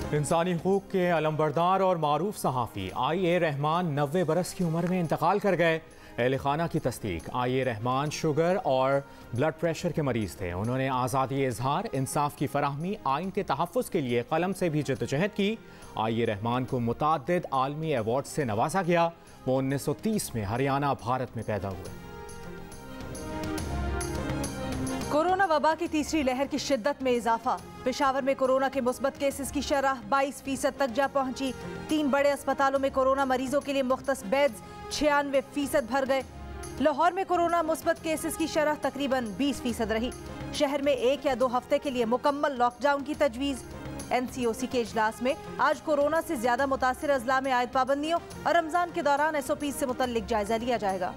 इंसानी हुकूक के अलमबरदार और मारूफ सहाफ़ी आई.ए. रहमान 90 बरस की उम्र में इंतकाल कर गए। अहल खाना की तस्दीक आई.ए. रहमान शुगर और ब्लड प्रेशर के मरीज थे। उन्होंने आज़ादी इजहार, इंसाफ की फराहमी, आइन के तहफ़्फ़ुज़ के लिए कलम से भी जद्दोजहद की। आई.ए. रहमान को मुतअद्दिद आलमी अवार्ड से नवाजा गया। वो 1930 में हरियाणा, भारत में पैदा हुए। कोरोना वबा की तीसरी लहर की शिद्दत में इजाफा। पेशावर में कोरोना के मुस्बत केसेस की शरह 22% तक जा पहुंची। 3 बड़े अस्पतालों में कोरोना मरीजों के लिए मुख्तस बेड्स 96% भर गए। लाहौर में कोरोना मुस्बत केसेस की शरह तकरीबन 20% रही। शहर में 1 या 2 हफ्ते के लिए मुकम्मल लॉकडाउन की तजवीज़। NCOC के इजलास में आज कोरोना से ज्यादा मुतासिर अजला में आयद पाबंदियों और रमजान के दौरान SOP से मुतल्लिक जायजा लिया जाएगा।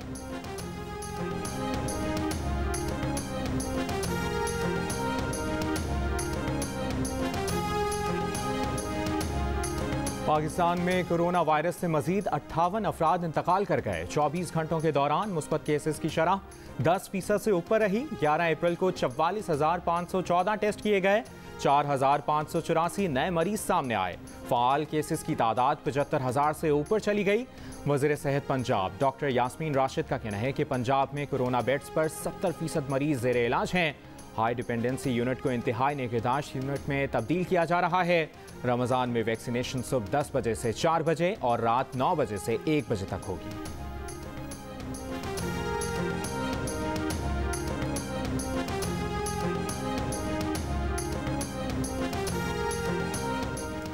पाकिस्तान में कोरोना वायरस से मजीद 58 अफराद इंतकाल कर गए। 24 घंटों के दौरान मुस्बत केसेस की शरह 10% से ऊपर रही। 11 अप्रैल को 44,514 टेस्ट किए गए। 4,584 नए मरीज सामने आए। फ़ाल केसेस की तादाद 75,000 से ऊपर चली गई। वज़ीर सेहत पंजाब डॉक्टर यास्मीन राशिद का कहना है कि पंजाब में कोरोना बेड्स पर 70% मरीज ज़ेर इलाज हैं। हाई डिपेंडेंसी यूनिट को इंतहाई निगहदाश्त यूनिट में तब्दील किया जा रहा है। रमज़ान में वैक्सीनेशन सुबह 10 बजे से 4 बजे और रात 9 बजे से 1 बजे तक होगी।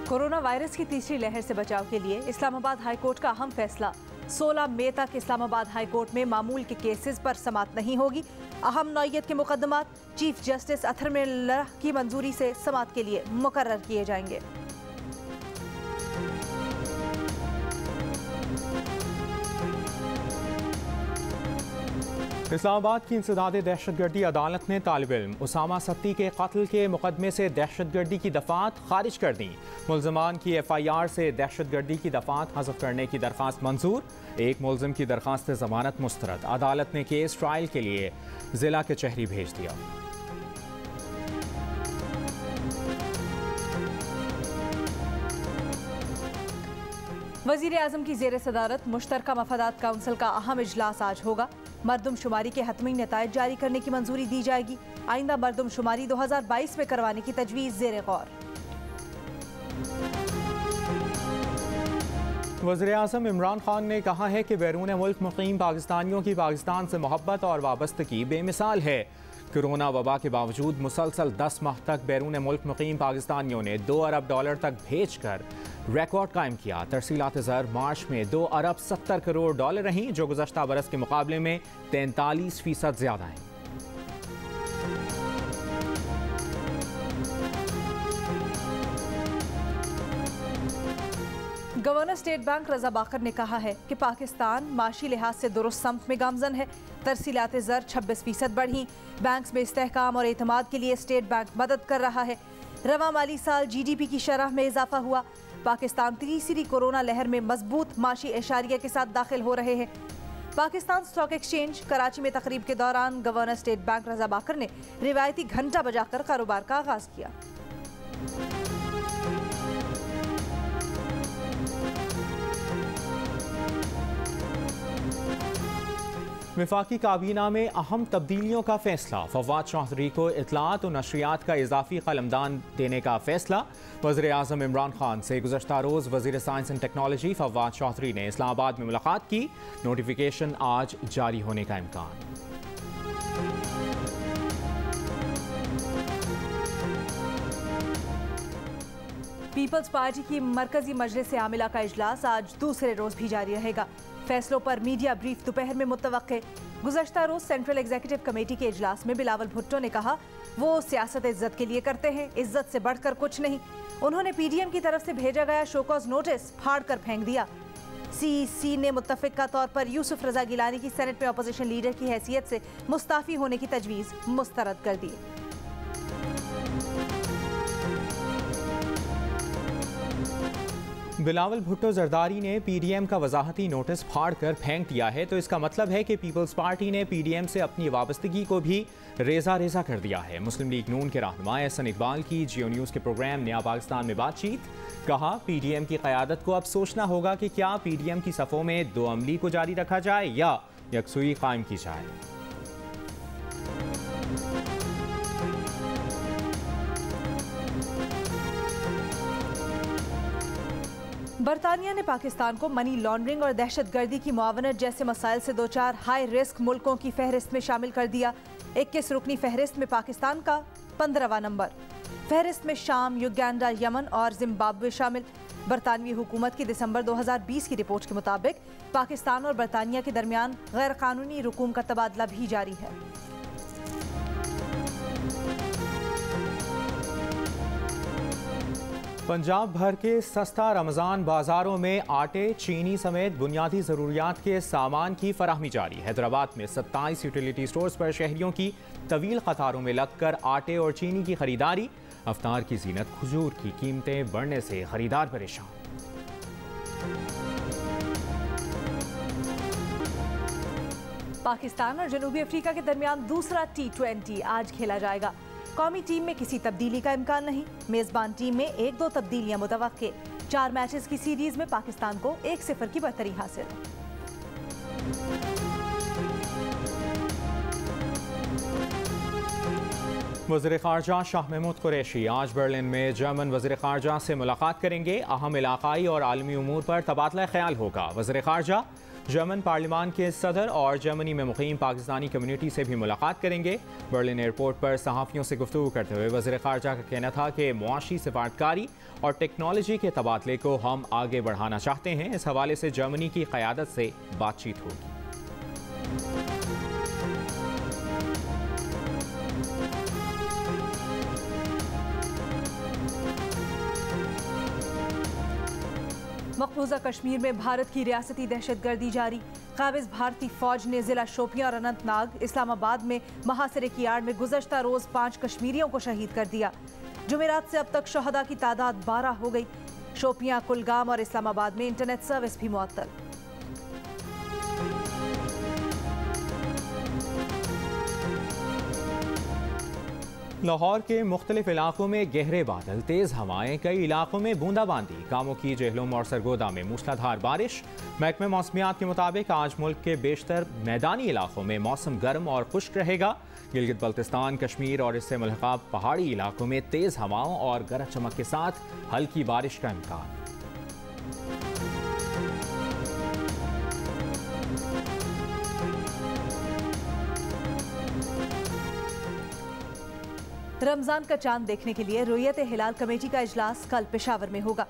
कोरोना वायरस की तीसरी लहर से बचाव के लिए इस्लामाबाद हाई कोर्ट का अहम फैसला। 16 मई तक इस्लामाबाद हाई कोर्ट में मामूल के केसेस पर समाअत नहीं होगी। अहम नौइयत के मुकदमात चीफ जस्टिस अथर मिल्लाह की मंजूरी से समाअत के लिए मुकर्रर किए जाएंगे। इस्लामाबाद की इंसदाद दहशतगर्दी अदालत ने तालिब इल्म उसामा सत्ती के कत्ल के मुकदमे से दहशतगर्दी की दफात खारिज कर दी। मुल्ज़मान की FIR से दहशतगर्दी की दफात हज़फ करने की दरख्वास्त मंजूर। एक मुल्ज़िम की दरख्वास्त ज़मानत मुस्तरद। अदालत ने केस ट्रायल के लिए ज़िला कचहरी भेज दिया। वज़ीर आज़म की ज़ेर सदारत मुश्तरका मफादात काउंसिल का अहम इजलास आज होगा। मरदमशुमारी के हतमी नताइज जारी करने की मंजूरी दी जाएगी। आइंदा मरदमशुमारी 2022 में करवाने की तजवीज़ ज़ेर गौर। वज़ीर आज़म इमरान खान ने कहा है कि बैरून मुल्क मुक़ीम पाकिस्तानियों की पाकिस्तान से मोहब्बत और वाबस्तगी बेमिसाल है। कोरोना वबा के बावजूद मुसलसल 10 माह तक बैरून मुल्क मुक़ीम पाकिस्तानियों ने $2 अरब तक भेज कर रिकॉर्ड कायम किया। तरसीलात ज़र मार्च में $2 अरब 70 करोड़ रहीं, जो गुज़श्ता बरस के मुकाबले में 43% ज़्यादा हैं। गवर्नर स्टेट बैंक रजा बाकर ने कहा है कि पाकिस्तान माशी लिहाज से दुरुस्त सम्त में गामजन है। तरसीलात ज़र 26% बढ़ी। बैंक्स में इस्तेहकाम और एतमाद के लिए स्टेट बैंक मदद कर रहा है। रवा माली साल GDP की शरह में इजाफा हुआ। पाकिस्तान तीसरी कोरोना लहर में मजबूत माशी एशारिया के साथ दाखिल हो रहे हैं। पाकिस्तान स्टॉक एक्सचेंज कराची में तकरीब के दौरान गवर्नर स्टेट बैंक रजा बाकर ने रिवायती घंटा बजाकर कारोबार का आगाज किया। वफाकी काबीना में अहम तब्दीलियों का फैसला। फवाद चौधरी को इतलात और नशरियात का इजाफी कलमदान देने का फैसला। वज़ीर आज़म इमरान खान से गुज़श्ता रोज़ वज़ीर science and technology Fawad Chaudhry ने इस्लामाबाद में मुलाकात की। नोटिफिकेशन आज जारी होने का इम्कान। पीपल्स पार्टी की मरकजी मजलिस आमिला का इजलास आज दूसरे रोज भी जारी रहेगा। फैसलों पर मीडिया ब्रीफ दोपहर में मुतवक्के। गुज़श्ता रोज सेंट्रल एग्जीक्यूटिव कमेटी के इजलास में बिलावल भुट्टो ने कहा वो सियासत इज्जत के लिए करते हैं, इज्जत से बढ़कर कुछ नहीं। उन्होंने PDM की तरफ से भेजा गया शोकॉज नोटिस फाड़ कर फेंक दिया। CEC ने मुत्तफिका तौर पर यूसुफ रजा गिलानी की सेनेट में अपोजिशन लीडर की हैसियत से मुस्ताफ़ी होने की तजवीज़ मुस्तरद कर दी। बिलावल भुट्टो जरदारी ने पीडीएम का वजाहती नोटिस फाड़कर फेंक दिया है, तो इसका मतलब है कि पीपल्स पार्टी ने पीडीएम से अपनी वाबस्तगी को भी रेजा रेजा कर दिया है। मुस्लिम लीग नून के रहनुमा एहसन इकबाल की जियो न्यूज़ के प्रोग्राम नया पाकिस्तान में बातचीत। कहा, पीडीएम की क़यादत को अब सोचना होगा कि क्या पीडीएम की सफ़ों में दो अमली को जारी रखा जाए या यकसुई कायम की जाए। बरतानिया ने पाकिस्तान को मनी लॉन्ड्रिंग और दहशतगर्दी की मुआवनत जैसे मसाइल से दो चार हाई रिस्क मुल्कों की फहरिस्त में शामिल कर दिया। 21 रुकनी फहरिस्त में पाकिस्तान का 15वां नंबर। फहरिस्त में शाम, युगांडा, यमन और जिम्बाब्वे शामिल। बरतानवी हुकूमत की दिसंबर 2020 की रिपोर्ट के मुताबिक पाकिस्तान और बरतानिया के दरमियान गैर कानूनी रुकूम का तबादला भी जारी है। पंजाब भर के सस्ता रमज़ान बाजारों में आटे, चीनी समेत बुनियादी ज़रूरियात के सामान की फराहमी जारी। हैदराबाद में 27 यूटिलिटी स्टोर्स पर शहरियों की तवील कतारों में लगकर आटे और चीनी की खरीदारी। अफ्तार की जीनत खजूर की कीमतें बढ़ने से खरीदार परेशान। पाकिस्तान और जनूबी अफ्रीका के दरमियान दूसरा T20 आज खेला जाएगा। कौमी टीम में किसी तब्दीली का इम्कान नहीं। मेजबान टीम में 1-2 तब्दीलियां मुतवक्के। 4 मैचेस की सीरीज में पाकिस्तान को 1-0 की बढ़तरी हासिल। वज़ीर ख़ारजा शाह महमूद कुरैशी आज बर्लिन में जर्मन वज़ीर ख़ारजा से मुलाकात करेंगे। अहम इलाक़ाई और आलमी उमूर पर तबादला ख्याल होगा। वज़ीर ख़ारजा जर्मन पार्लिमान के सदर और जर्मनी में मुक़ीम पाकिस्तानी कम्युनिटी से भी मुलाकात करेंगे। बर्लिन एयरपोर्ट पर सहाफ़ियों से गुफ्तगू करते हुए वज़ीर ख़ारजा का कहना था कि मुआशी सिफारतकारी और टेक्नोलॉजी के तबादले को हम आगे बढ़ाना चाहते हैं। इस हवाले से जर्मनी की क़यादत से बातचीत होगी। मकबूजा कश्मीर में भारत की रियासती दहशतगर्दी जारी। काबिज भारतीय फौज ने जिला शोपियां और अनंतनाग, इस्लामाबाद में महासरे की आड़ में गुज़श्ता रोज़ 5 कश्मीरियों को शहीद कर दिया। जुमेरात से अब तक शहदा की तादाद 12 हो गई। शोपियां, कुलगाम और इस्लामाबाद में इंटरनेट सर्विस भी मुअत्तल। लाहौर के मुख्तलिफ इलाकों में गहरे बादल, तेज हवाएं, कई इलाकों में बूंदाबांदी। कामों की जेहलुम और सरगोदा में मूसलाधार बारिश। महकमे मौसमियात के मुताबिक आज मुल्क के बेशतर मैदानी इलाकों में मौसम गर्म और खुश्क रहेगा। गिलगित बल्तिस्तान, कश्मीर और इससे मुल्हक़ा पहाड़ी इलाकों में तेज हवाओं और गरज चमक के साथ हल्की बारिश का इम्कान। रमजान का चांद देखने के लिए रुयत हिलाल कमेटी का इजलास कल पेशावर में होगा।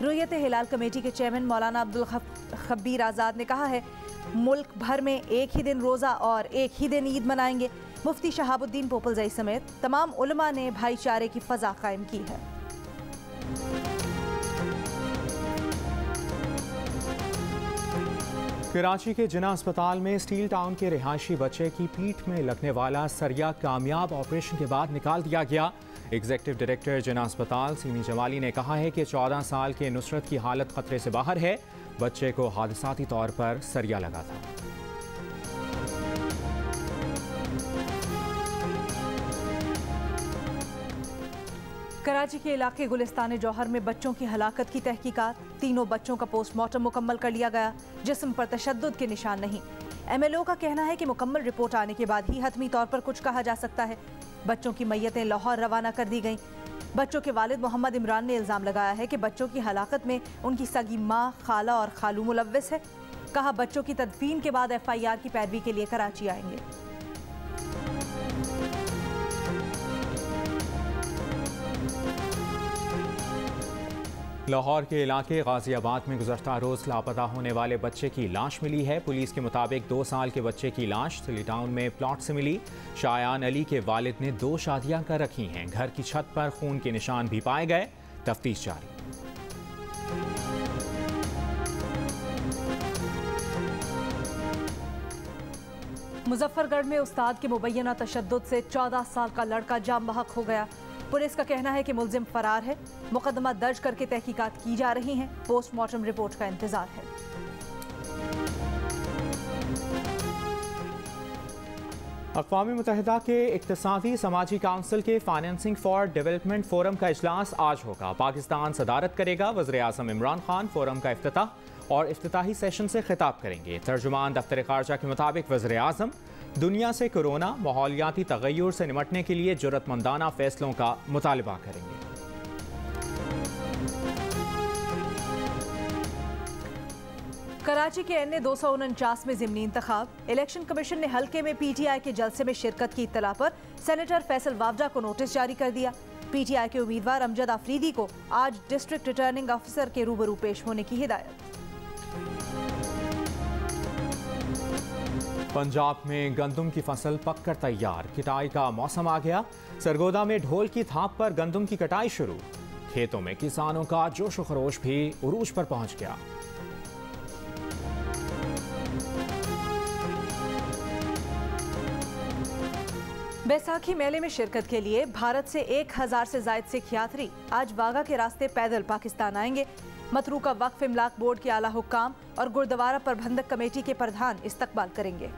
रुयत हिलाल कमेटी के चेयरमैन मौलाना अब्दुल खब्बीर आज़ाद ने कहा है, मुल्क भर में एक ही दिन रोज़ा और एक ही दिन ईद मनाएंगे। मुफ्ती शहाबुद्दीन पोपलजई समेत तमाम उलमा ने भाईचारे की फ़ज़ा कायम की है। कराची के जिना अस्पताल में स्टील टाउन के रिहायशी बच्चे की पीठ में लगने वाला सरिया कामयाब ऑपरेशन के बाद निकाल दिया गया। एग्जीक्यूटिव डायरेक्टर जिना अस्पताल सीमी जमाली ने कहा है कि 14 साल के नुसरत की हालत खतरे से बाहर है। बच्चे को हादसाती तौर पर सरिया लगा था। कराची के इलाके गुलिस्तान जौहर में बच्चों की हलाकत की तहकीकात। 3 बच्चों का पोस्टमार्टम मुकम्मल कर लिया गया। जिस्म पर तशद्दुद के निशान नहीं। MLO का कहना है कि मुकम्मल रिपोर्ट आने के बाद ही हतमी तौर पर कुछ कहा जा सकता है। बच्चों की मैयतें लाहौर रवाना कर दी गईं। बच्चों के वालिद मोहम्मद इमरान ने इल्ज़ाम लगाया है कि बच्चों की हलाकत में उनकी सगी माँ, खाला और खालू मुलव्वस है। कहा, बच्चों की तदफीन के बाद FIR की पैरवी के लिए कराची आएंगे। लाहौर के इलाके गाजियाबाद में गुज़श्ता रोज़ लापता होने वाले बच्चे की लाश मिली है। पुलिस के मुताबिक 2 साल के बच्चे की लाश सिली टाउन में प्लॉट से मिली। शायान अली के वालिद ने 2 शादियां कर रखी हैं। घर की छत पर खून के निशान भी पाए गए। तफ्तीश जारी। मुजफ्फरगढ़ में उस्ताद के मुबैना तशद्दुद से 14 साल का लड़का जाम बहक हो गया। पुलिस का कहना है कि मुलजिम फरार है। मुकदमा दर्ज करके तहकीकात की जा रही हैं। पोस्टमार्टम रिपोर्ट का इंतजार है। अक़वाम मुत्तहिदा के इक़्तिसादी समाजी काउंसिल के फाइनेंसिंग फॉर डेवलपमेंट फोरम का इजलास आज होगा। पाकिस्तान सदारत करेगा। वज़ीर आज़म इमरान खान फोरम का इफ्तिताह और इफ्तिताही सेशन से खिताब करेंगे। तर्जुमान दफ्तर ख़ारजा के मुताबिक वज़ीर आज़म दुनिया से कोरोना माहौलियाती तग़य्युर से निमटने के लिए जुर्रतमंदाना फ़ैसलों का मुतालबा करेंगे। कराची के NA 249 में ज़िमनी इंतखाब। इलेक्शन कमीशन ने हल्के में PTI के जलसे में शिरकत की इत्तला पर सेनेटर फैसल वावडा को नोटिस जारी कर दिया। PTI के उम्मीदवार अमजद आफरीदी को आज डिस्ट्रिक्ट रिटर्निंग ऑफिसर के रूबरू पेश होने की हिदायत। पंजाब में गंदम की फसल पककर तैयार। कटाई का मौसम आ गया। सरगोदा में ढोल की थाप पर गंदम की कटाई शुरू। खेतों में किसानों का जोश व खरोश भी उरूज पर पहुंच गया। बैसाखी मेले में शिरकत के लिए भारत से 1000 से जायद सिख यात्री आज वाघा के रास्ते पैदल पाकिस्तान आएंगे। मतरूका वक्फ इमलाक बोर्ड के आला हुक्काम और गुरुद्वारा प्रबंधक कमेटी के प्रधान इस्तकबाल करेंगे।